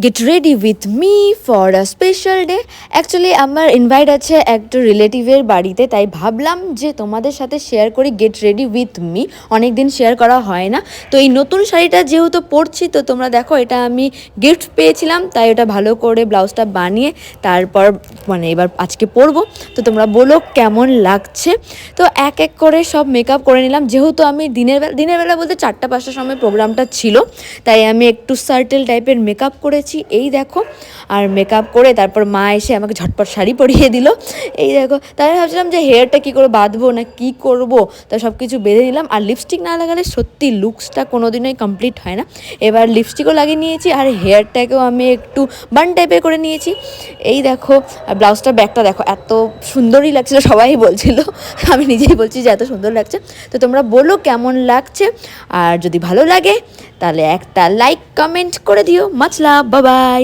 Get ready with me for a special day. Actually আমার invite আছে একটা রিলেটিভের বাড়িতে, তাই ভাবলাম যে তোমাদের সাথে শেয়ার করি গেট রেডি উইথ মি। অনেক দিন শেয়ার করা হয় না, তো এই নতুন শাড়িটা যেহেতু পরছি, তো তোমরা দেখো এটা আমি গিফট পেয়েছিলাম, তাই ওটা ভালো করে ব্লাউজটা বানিয়ে তারপর এবার আজকে পরবো। তো তোমরা বলো কেমন লাগছে। তো এক এক করে সব মেকআপ করে নিলাম, যেহেতু আমি দিনের বেলা বলতে 4টা-5টার সময় প্রোগ্রামটা ছিল, তাই আমি একটু সার্টেল টাইপের মেকআপ করেছি। এই দেখো, আর মেকআপ করে তারপর মা এসে আমাকে ঝটপট শাড়ি পরিয়ে দিল। এই দেখো, তাই ভাবছিলাম যে হেয়ারটা কী করে বাঁধবো না কি করব, তা সব কিছু বেঁধে নিলাম। আর লিপস্টিক না লাগালে সত্যি লুকসটা কোনোদিনই কমপ্লিট হয় না। এবার লিপস্টিকও লাগিয়ে নিয়েছি, আর হেয়ারটাকেও আমি একটু বান টাইপের করে নিয়েছি। এই দেখো, আর ব্লাউজটার ব্যাগটা দেখো, এত সুন্দরই লাগছিল, সবাই বলছিল, আমি নিজেই বলছি যে এত সুন্দর লাগছে। তো তোমরা বলো কেমন লাগছে, আর যদি ভালো লাগে তাহলে একটা লাইক কমেন্ট করে দিও। মাছ লাভ, বাই বাই।